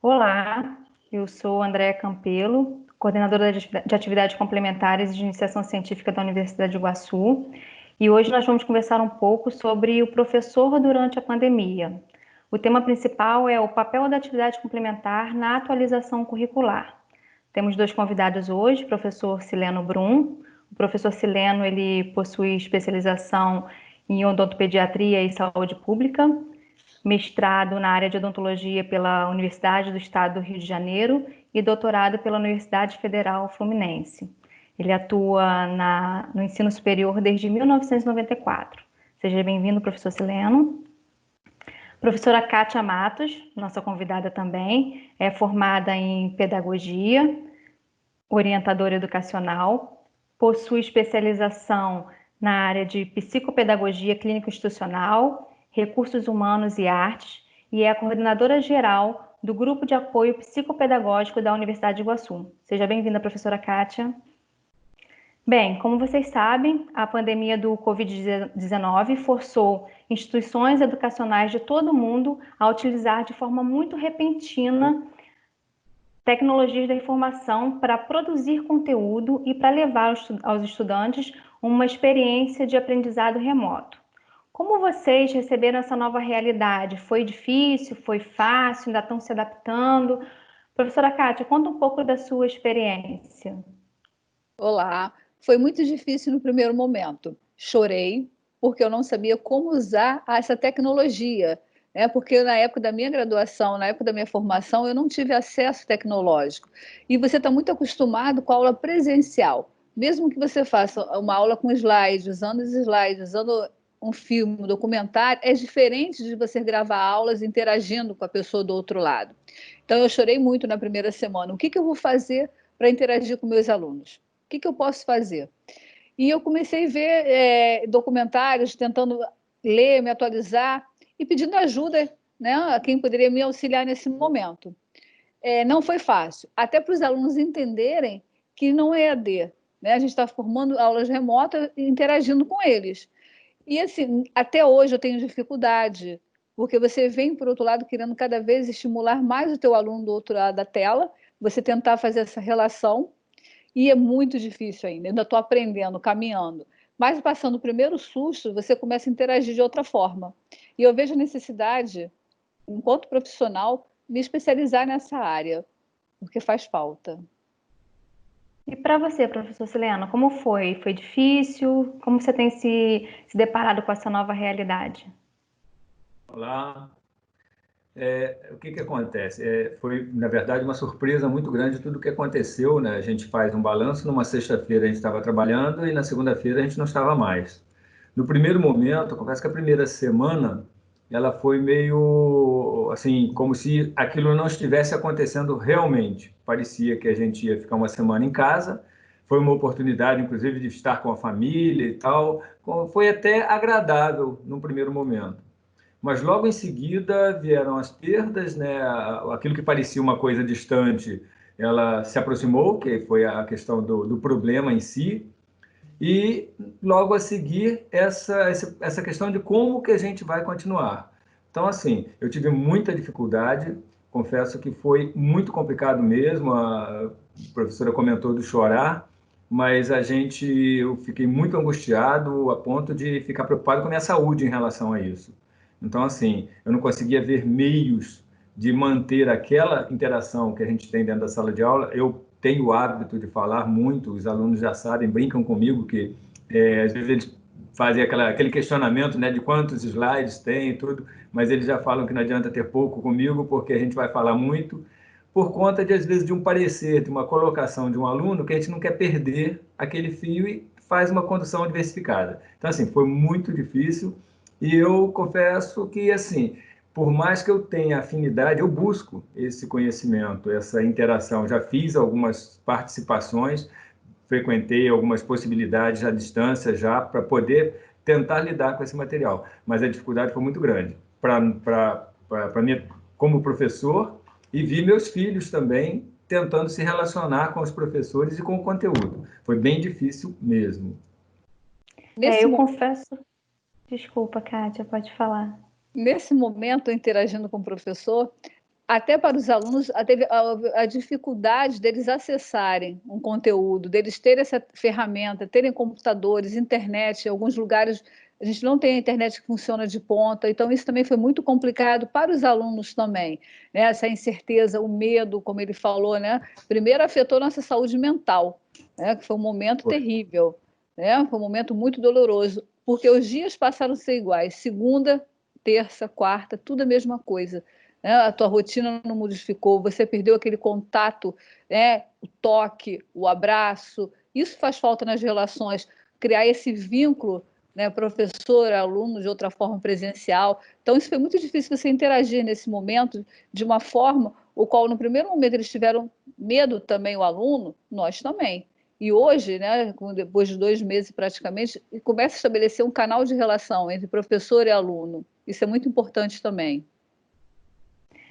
Olá, eu sou Andréa Campelo, coordenadora de atividades complementares e de iniciação científica da Universidade de Iguaçu, e hoje nós vamos conversar um pouco sobre o professor durante a pandemia. O tema principal é o papel da atividade complementar na atualização curricular. Temos dois convidados hoje, o professor Sileno Brum. O professor Sileno, ele possui especialização em odontopediatria e saúde pública, mestrado na área de odontologia pela Universidade do Estado do Rio de Janeiro e doutorado pela Universidade Federal Fluminense. Ele atua no ensino superior desde 1994. Seja bem-vindo, professor Sileno. Professora Kátia Matos, nossa convidada também, é formada em pedagogia, orientadora educacional, possui especialização na área de psicopedagogia clínico-institucional, recursos humanos e artes, e é a coordenadora geral do Grupo de Apoio Psicopedagógico da Universidade de Iguaçu. Seja bem-vinda, professora Kátia. Bem, como vocês sabem, a pandemia do Covid-19 forçou instituições educacionais de todo o mundo a utilizar de forma muito repentina tecnologias da informação para produzir conteúdo e para levar aos estudantes uma experiência de aprendizado remoto. Como vocês receberam essa nova realidade? Foi difícil? Foi fácil? Ainda estão se adaptando? Professora Kátia, conta um pouco da sua experiência. Olá, foi muito difícil no primeiro momento. Chorei porque eu não sabia como usar essa tecnologia, né? Porque na época da minha graduação, na época da minha formação, eu não tive acesso tecnológico. E você está muito acostumado com a aula presencial. Mesmo que você faça uma aula com slides, usando os slides, usando um filme, um documentário, é diferente de você gravar aulas interagindo com a pessoa do outro lado. Então, eu chorei muito na primeira semana. O que eu vou fazer para interagir com meus alunos? O que eu posso fazer? E eu comecei a ver documentários, tentando ler, me atualizar e pedindo ajuda, né, a quem poderia me auxiliar nesse momento. Não foi fácil, até para os alunos entenderem que não é EAD, né? A gente está formando aulas remotas e interagindo com eles. E assim, até hoje eu tenho dificuldade, porque você vem, por outro lado, querendo cada vez estimular mais o teu aluno do outro lado da tela, você tentar fazer essa relação. E é muito difícil ainda estou aprendendo, caminhando. Mas passando o primeiro susto, você começa a interagir de outra forma. E eu vejo a necessidade, enquanto profissional, me especializar nessa área, porque faz falta. E para você, professor Sileno, como foi? Foi difícil? Como você tem se deparado com essa nova realidade? Olá. O que acontece? Foi, na verdade, uma surpresa muito grande tudo o que aconteceu, né? A gente faz um balanço, numa sexta-feira a gente estava trabalhando e na segunda-feira a gente não estava mais. No primeiro momento, eu confesso que a primeira semana, ela foi meio, assim, como se aquilo não estivesse acontecendo realmente. Parecia que a gente ia ficar uma semana em casa, foi uma oportunidade, inclusive, de estar com a família e tal. Foi até agradável num primeiro momento. Mas logo em seguida vieram as perdas, né? Aquilo que parecia uma coisa distante, ela se aproximou, que foi a questão do problema em si, e logo a seguir essa questão de como que a gente vai continuar. Então, assim, eu tive muita dificuldade, confesso que foi muito complicado mesmo, a professora comentou do chorar, mas eu fiquei muito angustiado a ponto de ficar preocupado com a minha saúde em relação a isso. Então, assim, eu não conseguia ver meios de manter aquela interação que a gente tem dentro da sala de aula. Eu tenho o hábito de falar muito, os alunos já sabem, brincam comigo que às vezes eles fazem aquele questionamento, né, de quantos slides tem e tudo, mas eles já falam que não adianta ter pouco comigo, porque a gente vai falar muito, por conta de, às vezes, de um parecer, de uma colocação de um aluno, que a gente não quer perder aquele fio e faz uma condução diversificada. Então, assim, foi muito difícil. E eu confesso que, assim, por mais que eu tenha afinidade, eu busco esse conhecimento, essa interação. Já fiz algumas participações, frequentei algumas possibilidades à distância já para poder tentar lidar com esse material, mas a dificuldade foi muito grande para mim como professor e vi meus filhos também tentando se relacionar com os professores e com o conteúdo. Foi bem difícil mesmo. Eu confesso... Desculpa, Kátia, pode falar. Nesse momento, interagindo com o professor, Até para os alunos, teve a dificuldade deles acessarem um conteúdo, deles terem essa ferramenta, terem computadores, internet. Em alguns lugares a gente não tem a internet que funciona de ponta, então isso também foi muito complicado para os alunos também, né? Essa incerteza, o medo, como ele falou, né? Primeiro afetou nossa saúde mental, né? Que foi um momento terrível, né? Foi um momento muito doloroso, porque os dias passaram a ser iguais, segunda, terça, quarta, tudo a mesma coisa, né? A tua rotina não modificou, você perdeu aquele contato, né? O toque, o abraço, isso faz falta nas relações, criar esse vínculo, né? Professor, aluno, de outra forma presencial. Então, isso foi muito difícil você interagir nesse momento de uma forma o qual, no primeiro momento, eles tiveram medo também, o aluno, nós também. E hoje, né, depois de 2 meses praticamente, começa a estabelecer um canal de relação entre professor e aluno. Isso é muito importante também.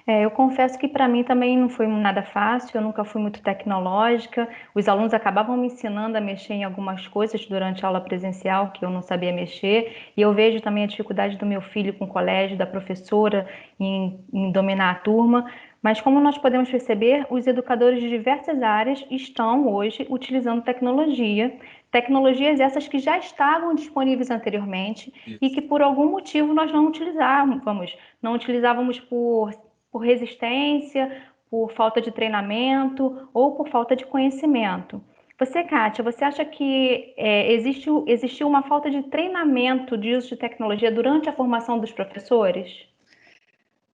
Eu confesso que para mim também não foi nada fácil, eu nunca fui muito tecnológica. Os alunos acabavam me ensinando a mexer em algumas coisas durante a aula presencial que eu não sabia mexer. E eu vejo também a dificuldade do meu filho com o colégio, da professora em dominar a turma. Mas como nós podemos perceber, os educadores de diversas áreas estão hoje utilizando tecnologia. Tecnologias essas que já estavam disponíveis anteriormente e que por algum motivo nós não utilizávamos. Não utilizávamos por resistência, por falta de treinamento ou por falta de conhecimento. Você, Kátia, você acha que existiu uma falta de treinamento de uso de tecnologia durante a formação dos professores?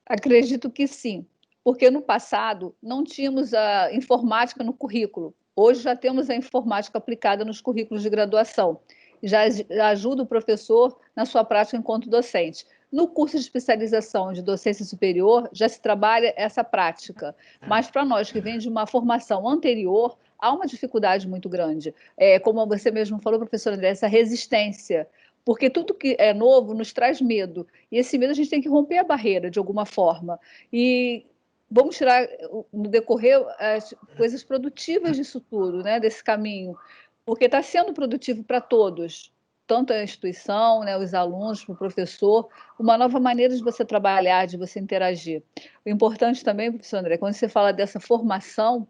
Acredito que sim, porque no passado não tínhamos a informática no currículo. Hoje já temos a informática aplicada nos currículos de graduação. Já ajuda o professor na sua prática enquanto docente. No curso de especialização de docência superior, já se trabalha essa prática. Mas para nós que vem de uma formação anterior, há uma dificuldade muito grande. Como você mesmo falou, professora André, essa resistência. Porque tudo que é novo nos traz medo. E esse medo a gente tem que romper a barreira de alguma forma. E vamos tirar, no decorrer, as coisas produtivas disso tudo, né? Desse caminho. Porque está sendo produtivo para todos, tanto a instituição, né, os alunos, o professor, uma nova maneira de você trabalhar, de você interagir. O importante também, professor André, quando você fala dessa formação,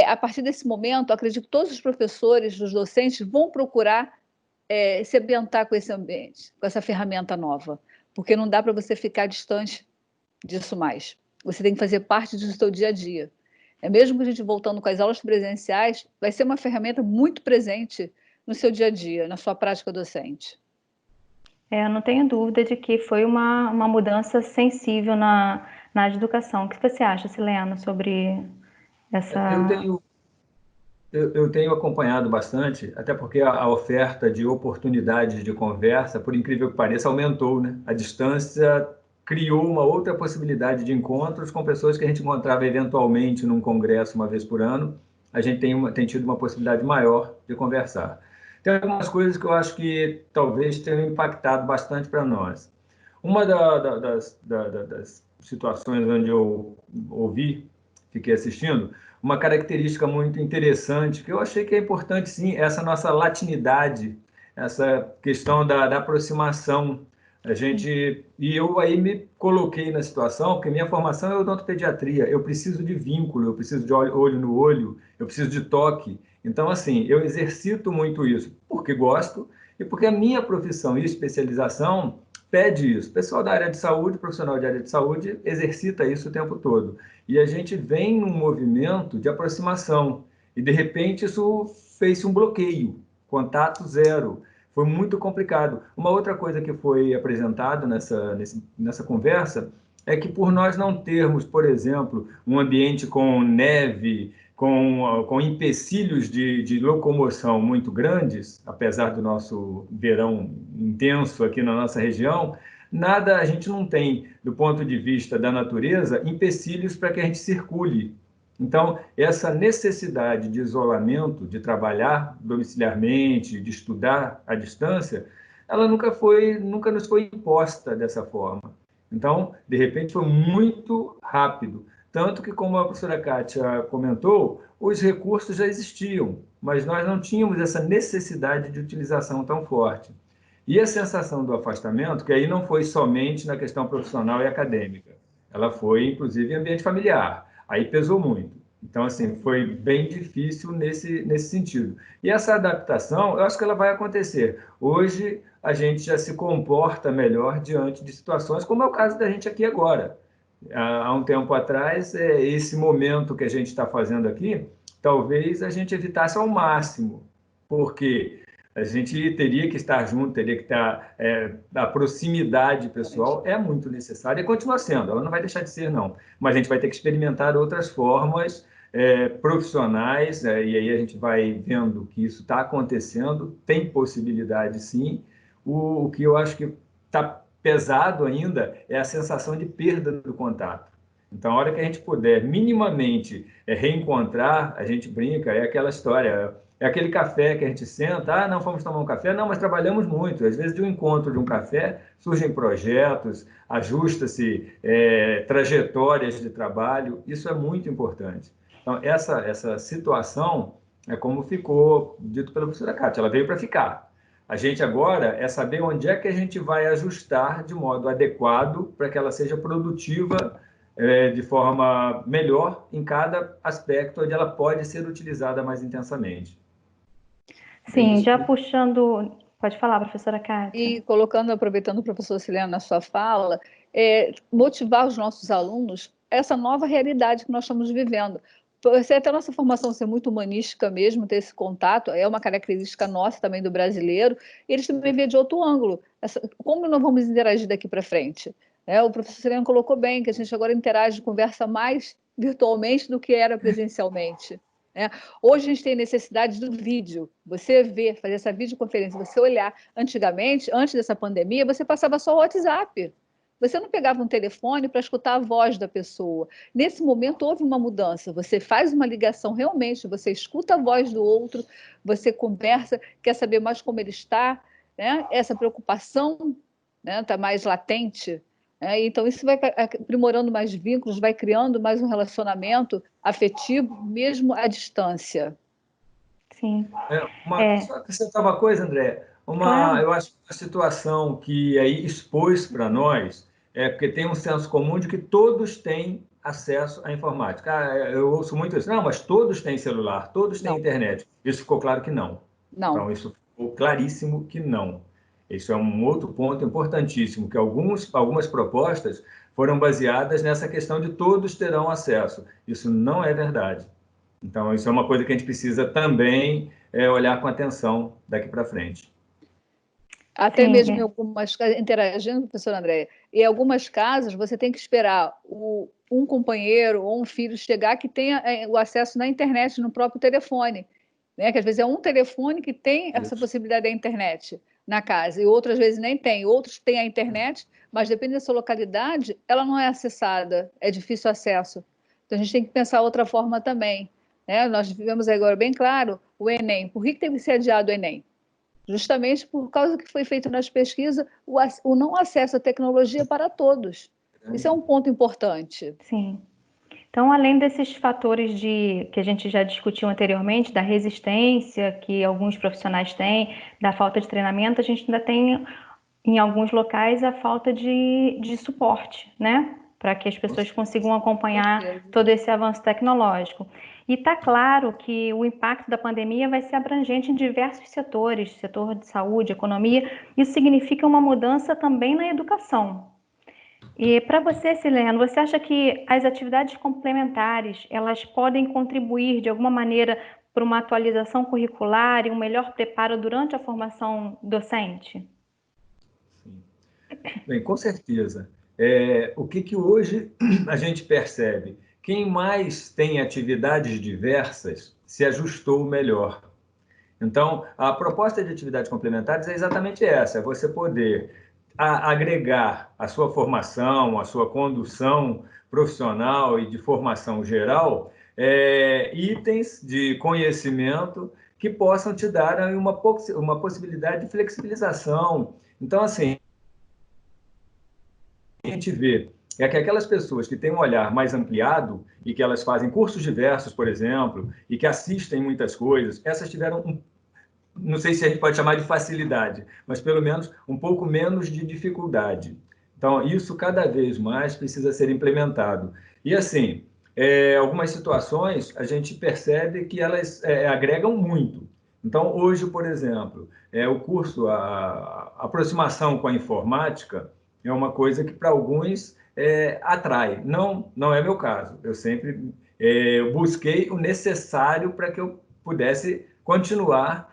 a partir desse momento, acredito que todos os professores, os docentes, vão procurar se ambientar com esse ambiente, com essa ferramenta nova, porque não dá para você ficar distante disso mais. Você tem que fazer parte do seu dia a dia. Mesmo que a gente voltando com as aulas presenciais, vai ser uma ferramenta muito presente no seu dia a dia, na sua prática docente. Eu não tenho dúvida de que foi uma mudança sensível na educação. O que você acha, Silena, sobre Eu essa... tenho, eu tenho acompanhado bastante, até porque a oferta de oportunidades de conversa, por incrível que pareça, aumentou, né? A distância criou uma outra possibilidade de encontros com pessoas que a gente encontrava eventualmente num congresso uma vez por ano. A gente tem tido uma possibilidade maior de conversar. Tem algumas coisas que eu acho que talvez tenham impactado bastante para nós. Uma das situações onde eu ouvi, fiquei assistindo, uma característica muito interessante, que eu achei que é importante, sim, essa nossa latinidade, essa questão da aproximação. E eu aí me coloquei na situação, porque minha formação é odontopediatria, eu preciso de vínculo, eu preciso de olho no olho, eu preciso de toque. Então, assim, eu exercito muito isso, porque gosto e porque a minha profissão e especialização pede isso. O pessoal da área de saúde, profissional de área de saúde, exercita isso o tempo todo. E a gente vem num movimento de aproximação. E, de repente, isso fez um bloqueio, contato zero. Foi muito complicado. Uma outra coisa que foi apresentado nessa conversa é que, por nós não termos, por exemplo, um ambiente com neve, com empecilhos de locomoção muito grandes, apesar do nosso verão intenso aqui na nossa região, nada a gente não tem, do ponto de vista da natureza, empecilhos para que a gente circule. Então, essa necessidade de isolamento, de trabalhar domiciliarmente, de estudar à distância, ela nunca nos foi imposta dessa forma. Então, de repente, foi muito rápido. Tanto que, como a professora Kátia comentou, os recursos já existiam, mas nós não tínhamos essa necessidade de utilização tão forte. E a sensação do afastamento, que aí não foi somente na questão profissional e acadêmica, ela foi, inclusive, em ambiente familiar. Aí pesou muito. Então, assim, foi bem difícil nesse sentido. E essa adaptação, eu acho que ela vai acontecer. Hoje, a gente já se comporta melhor diante de situações, como é o caso da gente aqui agora. Há um tempo atrás, esse momento que a gente está fazendo aqui, talvez a gente evitasse ao máximo, porque a gente teria que estar junto, teria que estar. A proximidade pessoal é muito necessária e continua sendo, ela não vai deixar de ser, não. Mas a gente vai ter que experimentar outras formas profissionais, e aí a gente vai vendo que isso está acontecendo, tem possibilidade sim. O que eu acho que está pesado ainda é a sensação de perda do contato. Então, a hora que a gente puder minimamente reencontrar, a gente brinca, é aquela história, é aquele café que a gente senta, não, vamos tomar um café, não, mas trabalhamos muito. Às vezes, de um encontro de um café, surgem projetos, ajusta-se trajetórias de trabalho, isso é muito importante. Então, essa situação é como ficou dito pela professora Kátia, ela veio para ficar. A gente agora é saber onde é que a gente vai ajustar de modo adequado para que ela seja produtiva de forma melhor em cada aspecto onde ela pode ser utilizada mais intensamente. Sim, já puxando... Pode falar, professora Kátia. E aproveitando o professor Sileno na sua fala, motivar os nossos alunos essa nova realidade que nós estamos vivendo. Até a nossa formação ser muito humanística mesmo, ter esse contato, é uma característica nossa também do brasileiro, e eles também veem de outro ângulo. Como nós vamos interagir daqui para frente? O professor Sileno colocou bem que a gente agora interage, conversa mais virtualmente do que era presencialmente. Hoje a gente tem necessidade do vídeo, você ver, fazer essa videoconferência, você olhar. Antigamente, antes dessa pandemia, você passava só o WhatsApp. Você não pegava um telefone para escutar a voz da pessoa. Nesse momento houve uma mudança, você faz uma ligação realmente, você escuta a voz do outro, você conversa, quer saber mais como ele está, essa preocupação está mais latente. Então, isso vai aprimorando mais vínculos, vai criando mais um relacionamento afetivo, mesmo à distância. Sim. Só acrescentar uma coisa, André. Claro. Eu acho que a situação que aí expôs para nós é porque tem um senso comum de que todos têm acesso à informática. Eu ouço muito isso. Não, mas todos têm celular, todos têm internet. Isso ficou claro que não. Não. Então, isso ficou claríssimo que não. Isso é um outro ponto importantíssimo, que algumas propostas foram baseadas nessa questão de todos terão acesso. Isso não é verdade. Então, isso é uma coisa que a gente precisa também olhar com atenção daqui para frente. Até Sim, mesmo em algumas casas, interagindo com o professor André, em algumas casas você tem que esperar um companheiro ou um filho chegar que tenha o acesso na internet, no próprio telefone. Que às vezes é um telefone que tem essa possibilidade da internet na casa, e outras vezes nem tem. Outros têm a internet, mas depende da sua localidade, ela não é acessada, é difícil acesso. Então a gente tem que pensar outra forma também. Nós vivemos agora bem claro o Enem. Por que teve que ser adiado o Enem? Justamente por causa que foi feito nas pesquisas o não acesso à tecnologia para todos. Isso é um ponto importante. Sim. Então, além desses fatores que a gente já discutiu anteriormente, da resistência que alguns profissionais têm, da falta de treinamento, a gente ainda tem, em alguns locais, a falta de suporte, para que as pessoas consigam acompanhar todo esse avanço tecnológico. E está claro que o impacto da pandemia vai ser abrangente em diversos setores, setor de saúde, economia. Isso significa uma mudança também na educação. E para você, Sileno, você acha que as atividades complementares, elas podem contribuir de alguma maneira para uma atualização curricular e um melhor preparo durante a formação docente? Sim. Bem, com certeza. O que hoje a gente percebe? Quem mais tem atividades diversas se ajustou melhor. Então, a proposta de atividades complementares é exatamente essa: é você poder agregar a sua formação, a sua condução profissional e de formação geral, itens de conhecimento que possam te dar uma possibilidade de flexibilização. Então, assim, a gente vê que aquelas pessoas que têm um olhar mais ampliado e que elas fazem cursos diversos, por exemplo, e que assistem muitas coisas, essas tiveram não sei se a gente pode chamar de facilidade, mas pelo menos um pouco menos de dificuldade. Então, isso cada vez mais precisa ser implementado. E, assim, algumas situações a gente percebe que elas agregam muito. Então, hoje, por exemplo, o curso, a aproximação com a informática é uma coisa que para alguns atrai. Não, não é meu caso. Eu sempre busquei o necessário para que eu pudesse continuar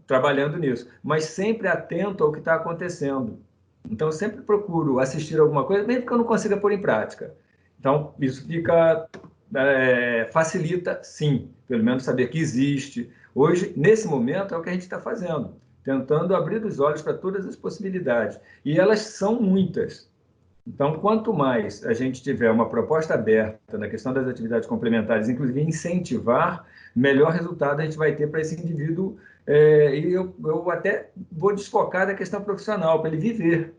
trabalhando nisso, mas sempre atento ao que está acontecendo. Então, eu sempre procuro assistir alguma coisa, mesmo que eu não consiga pôr em prática. Então, isso facilita, sim, pelo menos saber que existe. Hoje, nesse momento, é o que a gente está fazendo, tentando abrir os olhos para todas as possibilidades. E elas são muitas. Então, quanto mais a gente tiver uma proposta aberta na questão das atividades complementares, inclusive incentivar, melhor resultado a gente vai ter para esse indivíduo. E eu até vou desfocar da questão profissional, para ele viver.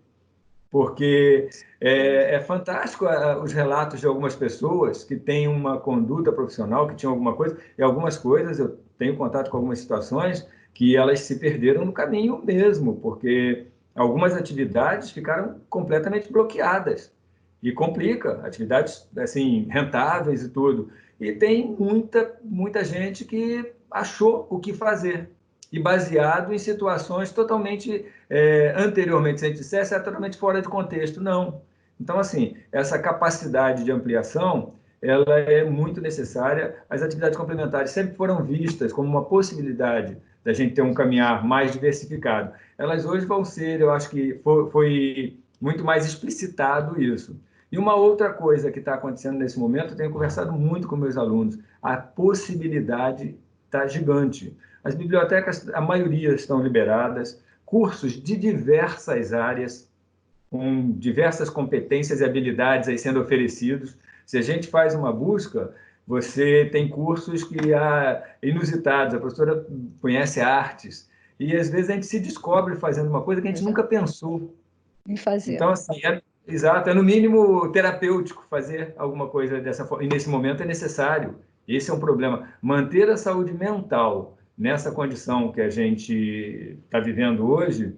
Porque é fantástico os relatos de algumas pessoas que têm uma conduta profissional, que tinham alguma coisa, e algumas coisas, eu tenho contato com algumas situações que elas se perderam no caminho mesmo, porque algumas atividades ficaram completamente bloqueadas e complica, atividades assim rentáveis e tudo. E tem muita gente que achou o que fazer e baseado em situações totalmente anteriormente, se a gente dissesse, é totalmente fora de contexto. Não. Então, assim, essa capacidade de ampliação, ela é muito necessária. As atividades complementares sempre foram vistas como uma possibilidade da gente ter um caminhar mais diversificado. Elas hoje vão ser, eu acho que foi muito mais explicitado isso. E uma outra coisa que está acontecendo nesse momento, eu tenho conversado muito com meus alunos, a possibilidade está gigante. As bibliotecas, a maioria estão liberadas, cursos de diversas áreas, com diversas competências e habilidades aí sendo oferecidos. Se a gente faz uma busca, você tem cursos que inusitados, a professora conhece artes, e às vezes a gente se descobre fazendo uma coisa que a gente nunca pensou. Em fazer. Então, assim, exato, é no mínimo terapêutico fazer alguma coisa dessa forma, e nesse momento é necessário. Esse é um problema. Manter a saúde mental nessa condição que a gente está vivendo hoje,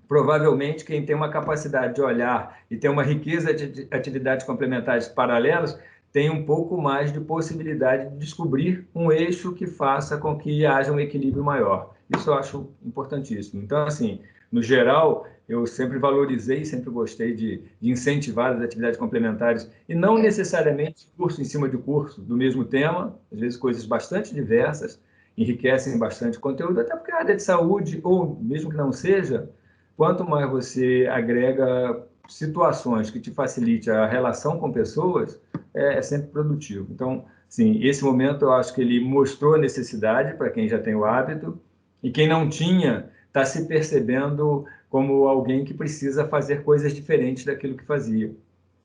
provavelmente quem tem uma capacidade de olhar e tem uma riqueza de atividades complementares paralelas, tem um pouco mais de possibilidade de descobrir um eixo que faça com que haja um equilíbrio maior. Isso eu acho importantíssimo. Então, assim, no geral, eu sempre valorizei, sempre gostei de incentivar as atividades complementares, e não necessariamente curso em cima de curso do mesmo tema, às vezes coisas bastante diversas, enriquecem bastante o conteúdo, até porque a área de saúde, ou mesmo que não seja, quanto mais você agrega situações que te facilite a relação com pessoas, é sempre produtivo. Então, sim, esse momento eu acho que ele mostrou a necessidade para quem já tem o hábito, e quem não tinha está se percebendo como alguém que precisa fazer coisas diferentes daquilo que fazia.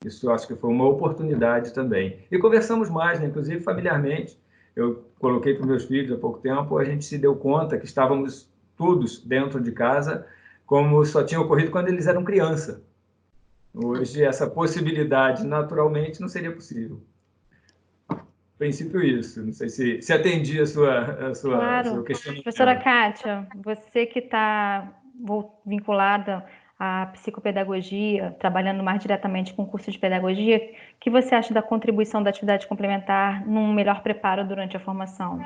Isso eu acho que foi uma oportunidade também. E conversamos mais, né? Inclusive familiarmente. Eu coloquei para os meus filhos há pouco tempo, a gente se deu conta que estávamos todos dentro de casa, como só tinha ocorrido quando eles eram criança. Hoje, essa possibilidade, naturalmente, não seria possível. A princípio, isso. Não sei se atendi seu Claro. Professora questionamento. Kátia, você que está vinculada à psicopedagogia, trabalhando mais diretamente com o curso de pedagogia, o que você acha da contribuição da atividade complementar num melhor preparo durante a formação?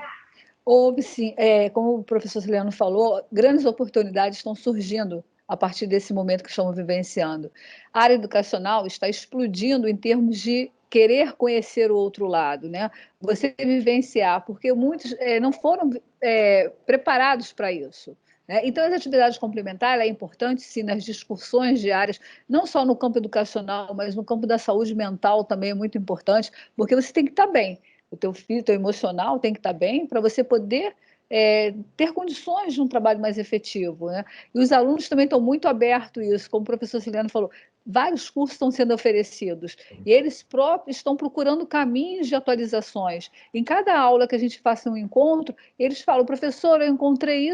Houve, sim, como o professor Ciliano falou, grandes oportunidades estão surgindo a partir desse momento que estamos vivenciando. A área educacional está explodindo em termos de querer conhecer o outro lado, né? Você vivenciar, porque muitos não foram preparados para isso. Né? Então, as atividades complementares é importante, sim, nas discussões diárias, não só no campo educacional, mas no campo da saúde mental também é muito importante, porque você tem que estar bem. O teu filho, teu emocional tem que estar bem para você poder ter condições de um trabalho mais efetivo. Né? E os alunos também estão muito abertos a isso, como o professor Ciliano falou, vários cursos estão sendo oferecidos e eles próprios estão procurando caminhos de atualizações. Em cada aula que a gente faça um encontro, eles falam, professor, eu encontrei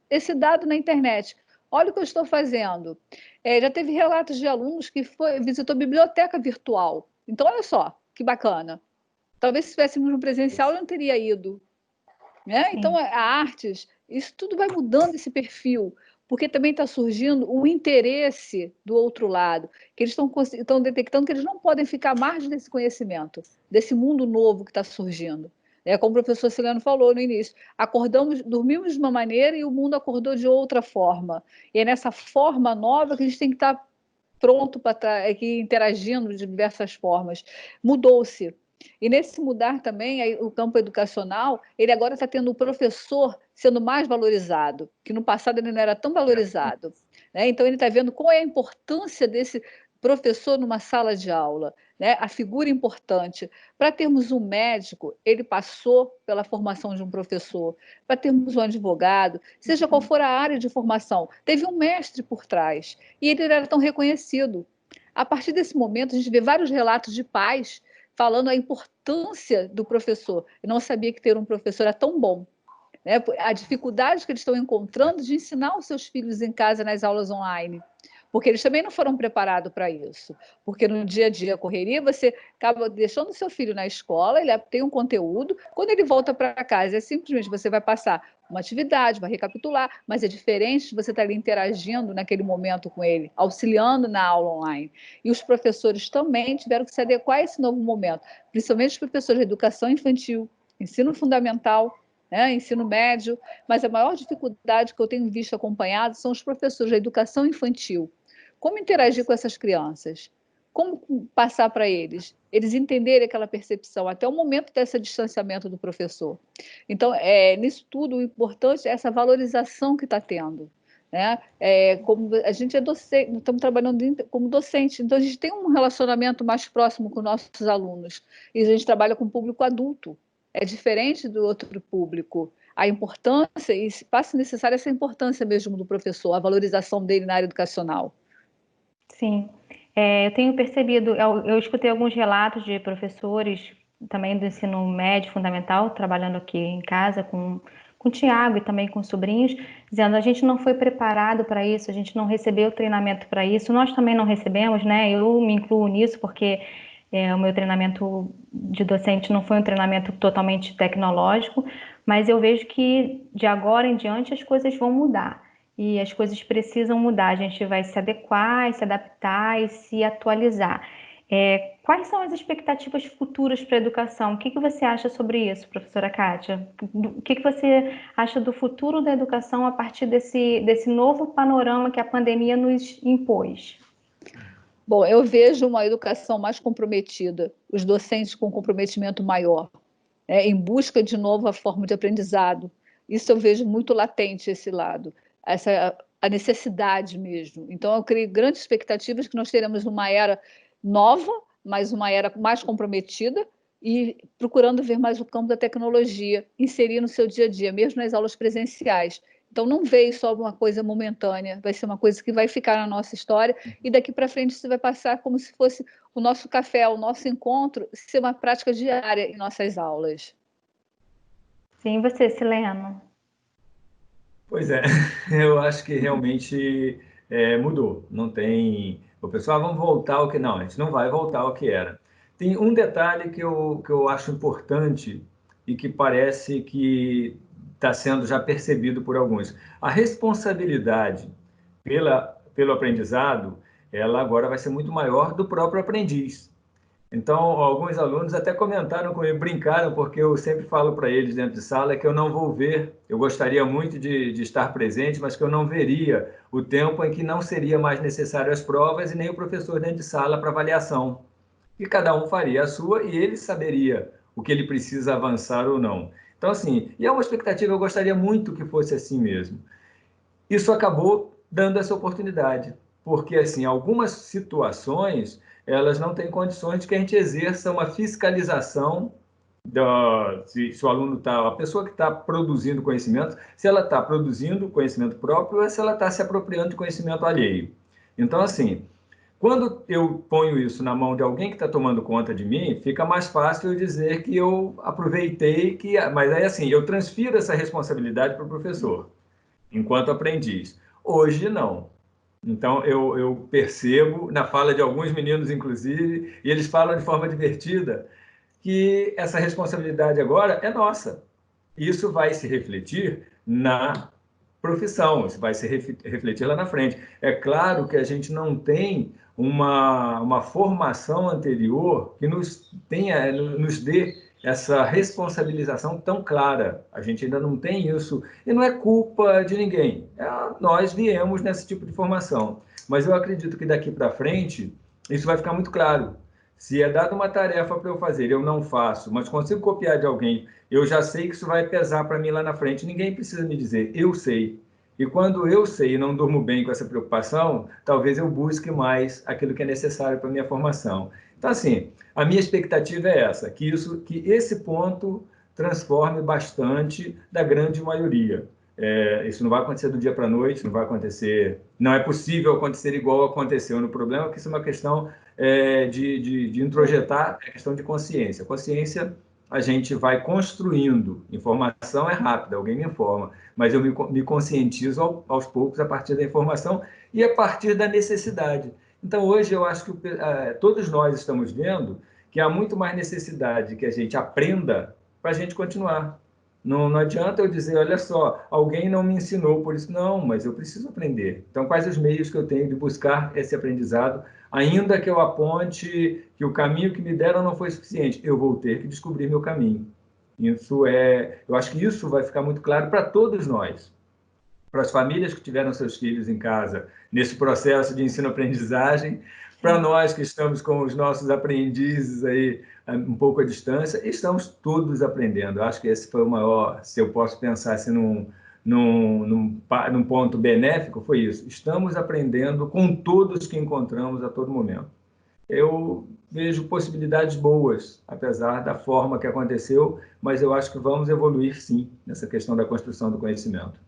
esse dado na internet, olha o que eu estou fazendo. Já teve relatos de alunos que visitou biblioteca virtual. Então, olha só, que bacana. Talvez se estivéssemos no presencial, eu não teria ido. Né? Então, a artes, isso tudo vai mudando esse perfil, porque também está surgindo um interesse do outro lado, que eles estão detectando que eles não podem ficar à margem desse conhecimento, desse mundo novo que está surgindo. Como o professor Ciliano falou no início, dormimos de uma maneira e o mundo acordou de outra forma. E é nessa forma nova que a gente tem que estar pronto para estar aqui interagindo de diversas formas. Mudou-se. E nesse mudar também, o campo educacional, ele agora está tendo o professor sendo mais valorizado, que no passado ele não era tão valorizado. Então, ele está vendo qual é a importância desse professor numa sala de aula, a figura importante. Para termos um médico, ele passou pela formação de um professor. Para termos um advogado, seja qual for a área de formação, teve um mestre por trás, e ele era tão reconhecido. A partir desse momento, a gente vê vários relatos de pais falando a importância do professor. Eu não sabia que ter um professor era tão bom. A dificuldade que eles estão encontrando de ensinar os seus filhos em casa nas aulas online, porque eles também não foram preparados para isso. Porque no dia a dia, a correria, você acaba deixando o seu filho na escola, ele tem um conteúdo, quando ele volta para casa, simplesmente você vai passar uma atividade, vai recapitular, mas é diferente de você estar ali interagindo naquele momento com ele, auxiliando na aula online. E os professores também tiveram que se adequar a esse novo momento, principalmente os professores de educação infantil, ensino fundamental, ensino médio, mas a maior dificuldade que eu tenho visto acompanhado são os professores de educação infantil. Como interagir com essas crianças? Como passar para eles entenderem aquela percepção, até o momento desse distanciamento do professor. Então, nisso tudo, o importante é essa valorização que está tendo. Como a gente é docente, estamos trabalhando como docente, então a gente tem um relacionamento mais próximo com nossos alunos, e a gente trabalha com o público adulto, é diferente do outro público. A importância, e passa necessária essa importância mesmo do professor, a valorização dele na área educacional. Sim, eu tenho percebido, eu escutei alguns relatos de professores também do ensino médio fundamental, trabalhando aqui em casa com o Tiago e também com os sobrinhos, dizendo a gente não foi preparado para isso, a gente não recebeu treinamento para isso, nós também não recebemos, eu me incluo nisso porque o meu treinamento de docente não foi um treinamento totalmente tecnológico, mas eu vejo que de agora em diante as coisas vão mudar. E as coisas precisam mudar, a gente vai se adequar, se adaptar e se atualizar. Quais são as expectativas futuras para a educação? O que você acha sobre isso, professora Kátia? O que você acha do futuro da educação a partir desse novo panorama que a pandemia nos impôs? Bom, eu vejo uma educação mais comprometida, os docentes com comprometimento maior, em busca de nova forma de aprendizado. Isso eu vejo muito latente, esse lado, a necessidade mesmo. Então, eu creio grandes expectativas que nós teremos uma era nova, mas uma era mais comprometida, e procurando ver mais o campo da tecnologia, inserir no seu dia a dia, mesmo nas aulas presenciais. Então, não veio só uma coisa momentânea, vai ser uma coisa que vai ficar na nossa história, e daqui para frente isso vai passar como se fosse o nosso café, o nosso encontro, ser uma prática diária em nossas aulas. Sim, você, Sileno? Pois é, eu acho que realmente mudou. Não tem. O pessoal, vamos voltar ao que. Não, a gente não vai voltar ao que era. Tem um detalhe que eu acho importante e que parece que está sendo já percebido por alguns. A responsabilidade pelo aprendizado, ela agora vai ser muito maior do próprio aprendiz. Então, alguns alunos até comentaram comigo, brincaram, porque eu sempre falo para eles dentro de sala que eu não vou ver, eu gostaria muito de estar presente, mas que eu não veria o tempo em que não seria mais necessário as provas e nem o professor dentro de sala para avaliação. E cada um faria a sua e ele saberia o que ele precisa avançar ou não. Então, assim, e é uma expectativa, eu gostaria muito que fosse assim mesmo. Isso acabou dando essa oportunidade, porque assim, algumas situações elas não têm condições de que a gente exerça uma fiscalização se o aluno está, a pessoa que está produzindo conhecimento, se ela está produzindo conhecimento próprio ou se ela está se apropriando de conhecimento alheio. Então, assim, quando eu ponho isso na mão de alguém que está tomando conta de mim, fica mais fácil eu dizer que eu aproveitei, mas aí assim, eu transfiro essa responsabilidade para o professor enquanto aprendiz. Hoje, não. Então, eu percebo, na fala de alguns meninos, inclusive, e eles falam de forma divertida, que essa responsabilidade agora é nossa. Isso vai se refletir profissão, isso vai se refletir lá na frente. É claro que a gente não tem uma formação anterior que nos dê essa responsabilização tão clara. A gente ainda não tem isso, e não é culpa de ninguém. Nós viemos nesse tipo de formação. Mas eu acredito que daqui para frente, isso vai ficar muito claro. Se é dada uma tarefa para eu fazer, eu não faço, mas consigo copiar de alguém, eu já sei que isso vai pesar para mim lá na frente. Ninguém precisa me dizer, eu sei. E quando eu sei e não durmo bem com essa preocupação, talvez eu busque mais aquilo que é necessário para a minha formação. Então, assim, a minha expectativa é essa, que esse ponto transforme bastante da grande maioria. Isso não vai acontecer do dia para a noite, não vai acontecer, não é possível acontecer igual aconteceu. No problema é que isso é uma questão de introjetar, é questão de consciência. Consciência a gente vai construindo, informação é rápida, alguém me informa, mas eu me conscientizo aos poucos a partir da informação e a partir da necessidade. Então, hoje, eu acho que todos nós estamos vendo que há muito mais necessidade que a gente aprenda para a gente continuar. Não, não adianta eu dizer, olha só, alguém não me ensinou por isso. Não, mas eu preciso aprender. Então, quais os meios que eu tenho de buscar esse aprendizado, ainda que eu aponte que o caminho que me deram não foi suficiente, eu vou ter que descobrir meu caminho. Eu acho que isso vai ficar muito claro para todos nós, para as famílias que tiveram seus filhos em casa nesse processo de ensino-aprendizagem, para nós que estamos com os nossos aprendizes aí um pouco à distância, estamos todos aprendendo. Eu acho que esse foi o maior, se eu posso pensar assim, num ponto benéfico, foi isso. Estamos aprendendo com todos que encontramos a todo momento. Eu vejo possibilidades boas, apesar da forma que aconteceu, mas eu acho que vamos evoluir, sim, nessa questão da construção do conhecimento.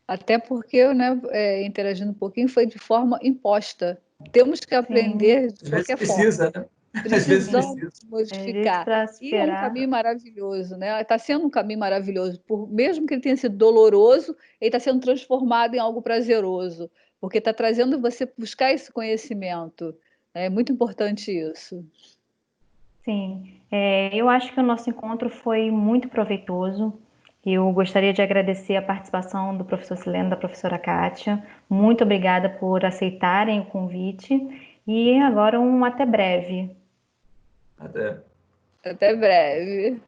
Até porque, né, interagindo um pouquinho, foi de forma imposta. Temos que aprender de Às vezes qualquer forma. precisa, né? Às vezes Precisamos precisa. modificar. Para E é um superar. caminho maravilhoso, né? Está sendo um caminho maravilhoso. Mesmo que ele tenha sido doloroso, ele está sendo transformado em algo prazeroso, porque está trazendo você buscar esse conhecimento. É muito importante isso. Sim, eu acho que o nosso encontro foi muito proveitoso. Eu gostaria de agradecer a participação do professor Sileno, da professora Kátia. Muito obrigada por aceitarem o convite. E agora até breve. Até. Até breve.